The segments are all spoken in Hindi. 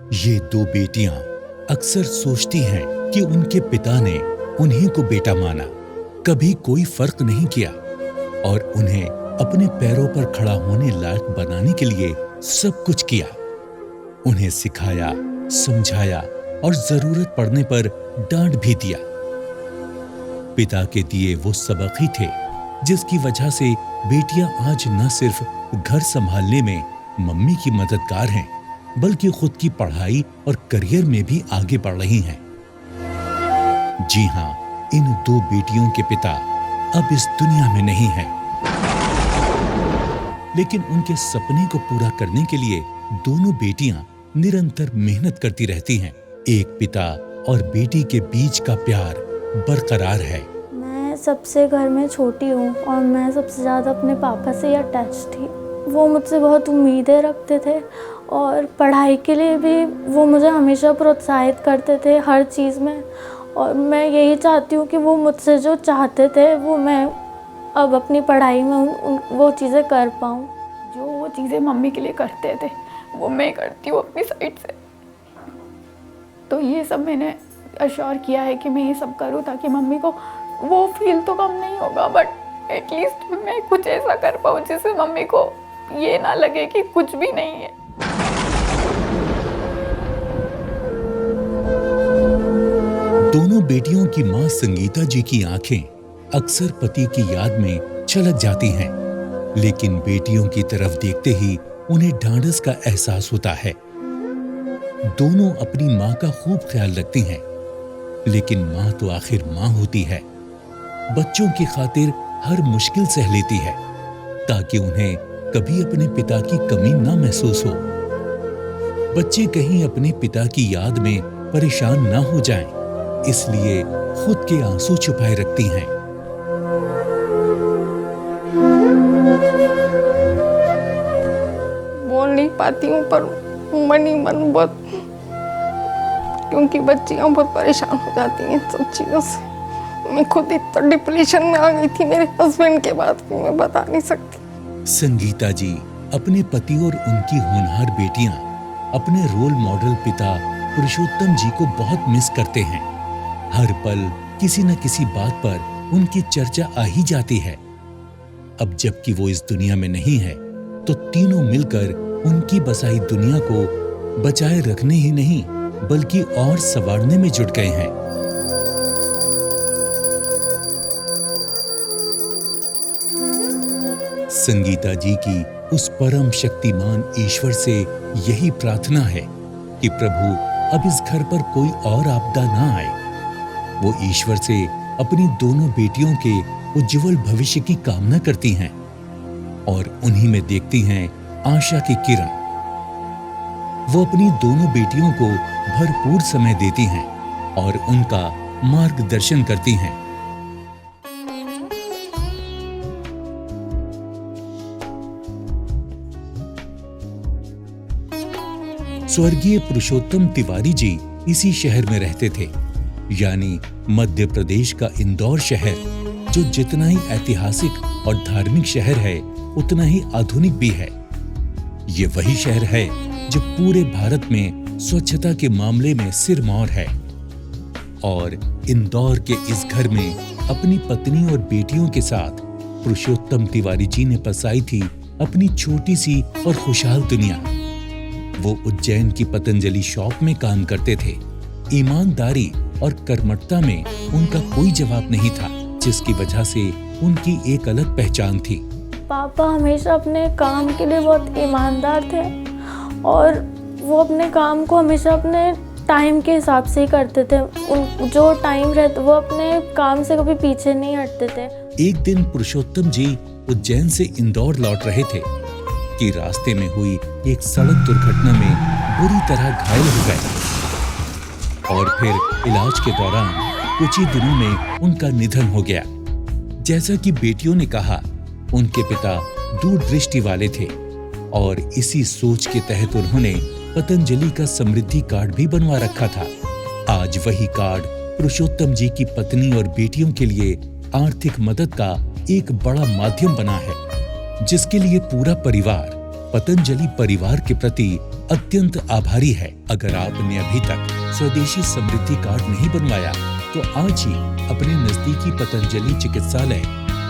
ये दो बेटियां अक्सर सोचती हैं कि उनके पिता ने उन्हीं को बेटा माना, कभी कोई फर्क नहीं किया और उन्हें अपने पैरों पर खड़ा होने लायक बनाने के लिए सब कुछ किया। उन्हें सिखाया, समझाया और जरूरत पड़ने पर डांट भी दिया। पिता के दिए वो सबक ही थे जिसकी वजह से बेटियां आज न सिर्फ घर संभालने में मम्मी की मददगार हैं, बल्कि खुद की पढ़ाई और करियर में भी आगे बढ़ रही हैं। जी हां, इन दो बेटियों के पिता अब इस दुनिया में नहीं हैं, लेकिन उनके सपने को पूरा करने के लिए दोनों बेटियां निरंतर मेहनत करती रहती हैं। एक पिता और बेटी के बीच का प्यार बरकरार है। मैं सबसे घर में छोटी हूँ और मैं सबसे ज़्यादा अपने पापा से अटैच थी। वो मुझसे बहुत उम्मीदें रखते थे और पढ़ाई के लिए भी वो मुझे हमेशा प्रोत्साहित करते थे हर चीज़ में, और मैं यही चाहती हूँ कि वो मुझसे जो चाहते थे वो मैं अब अपनी पढ़ाई में वो चीज़ें कर पाऊँ। जो वो चीज़ें मम्मी के लिए करते थे वो मैं करती हूँ अपनी साइड से। तो ये सब मैंने अश्योर किया है कि मैं ये सब करूँ ताकि मम्मी को वो फील तो कम नहीं होगा, बट एटलीस्ट मैं कुछ ऐसा कर पाऊँ जिससे मम्मी को ये ना लगे कि कुछ भी नहीं है। दोनों बेटियों की मां संगीता जी की आंखें अक्सर पति की याद में छलक जाती हैं, लेकिन बेटियों की तरफ देखते ही उन्हें ढांढस का एहसास होता है। दोनों अपनी मां का खूब ख्याल रखती हैं, लेकिन मां तो आखिर मां होती है। बच्चों की खातिर हर मुश्किल सह लेती है ताकि उन्हें कभी अपने पिता की कमी ना महसूस हो। बच्चे कहीं अपने पिता की याद में परेशान ना हो जाएं, इसलिए खुद के आंसू छुपाए रखती हैं। बोल नहीं पाती हूँ पर मन ही मन बहुत, क्योंकि बच्चियाँ बहुत परेशान हो जाती हैं सब चीज़ों से। मैं खुद इतना डिप्रेशन में आ गई थी मेरे हस्बैंड के बाद कि मैं बता नहीं सकती। संगीता जी अपने पति और उनकी होनहार बेटियां अपने रोल मॉडल पिता पुरुषोत्तम जी को बहुत मिस करते हैं। हर पल किसी न किसी बात पर उनकी चर्चा आ ही जाती है। अब जबकि वो इस दुनिया में नहीं है, तो तीनों मिलकर उनकी बसाई दुनिया को बचाए रखने ही नहीं बल्कि और संवारने में जुट गए हैं। संगीता जी की उस परम शक्तिमान ईश्वर से यही प्रार्थना है कि प्रभु अब इस घर पर कोई और आपदा ना आए। वो ईश्वर से अपनी दोनों बेटियों के उज्जवल भविष्य की कामना करती हैं और उन्हीं में देखती हैं आशा की किरण। वो अपनी दोनों बेटियों को भरपूर समय देती हैं और उनका मार्गदर्शन करती हैं। स्वर्गीय पुरुषोत्तम तिवारी जी इसी शहर में रहते थे, यानी मध्य प्रदेश का इंदौर शहर, जो जितना ही ऐतिहासिक और धार्मिक शहर है उतना ही आधुनिक भी है। ये वही शहर है जो पूरे भारत में स्वच्छता के मामले में सिरमौर है। और इंदौर के इस घर में अपनी पत्नी और बेटियों के साथ पुरुषोत्तम तिवारी जी ने बसाई थी अपनी छोटी सी और खुशहाल दुनिया। वो उज्जैन की पतंजलि शॉप में काम करते थे। ईमानदारी और कर्मठता में उनका कोई जवाब नहीं था, जिसकी वजह से उनकी एक अलग पहचान थी। पापा हमेशा अपने काम के लिए बहुत ईमानदार थे और वो अपने काम को हमेशा अपने टाइम के हिसाब से ही करते थे। जो टाइम रहता वो अपने काम से कभी पीछे नहीं हटते थे। एक दिन पुरुषोत्तम जी उज्जैन से इंदौर लौट रहे थे कि रास्ते में हुई एक सड़क दुर्घटना में बुरी तरह घायल हो गए और फिर इलाज के दौरान कुछ ही दिनों में उनका निधन हो गया। जैसा कि बेटियों ने कहा, उनके पिता दूरदृष्टि वाले थे और इसी सोच के तहत उन्होंने पतंजलि का समृद्धि कार्ड भी बनवा रखा था। आज वही कार्ड पुरुषोत्तम जी की पत्नी और बेटियों के लिए आर्थिक मदद का एक बड़ा माध्यम बना है, जिसके लिए पूरा परिवार पतंजलि परिवार के प्रति अत्यंत आभारी है। अगर आपने अभी तक स्वदेशी समृद्धि कार्ड नहीं बनवाया तो आज ही अपने नजदीकी पतंजलि चिकित्सालय,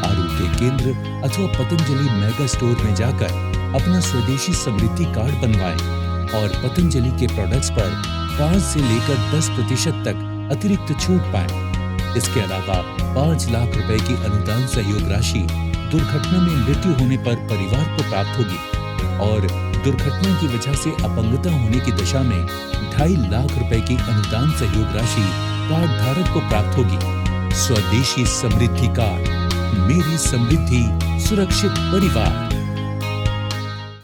आरोग्य केंद्र अथवा पतंजलि मेगा स्टोर में जाकर अपना स्वदेशी समृद्धि कार्ड बनवाएं और पतंजलि के प्रोडक्ट्स पर 5 से लेकर 10% तक अतिरिक्त छूट पाएं। इसके अलावा 5 लाख रुपए की अनुदान सहयोग राशि दुर्घटना में मृत्यु होने पर परिवार को प्राप्त होगी और दुर्घटना की वजह से अपंगता होने की दशा में 2.5 लाख रुपए की अनुदान सहयोग राशि कार्ड धारक को प्राप्त होगी। स्वदेशी समृद्धि कार्ड, मेरी समृद्धि सुरक्षित परिवार।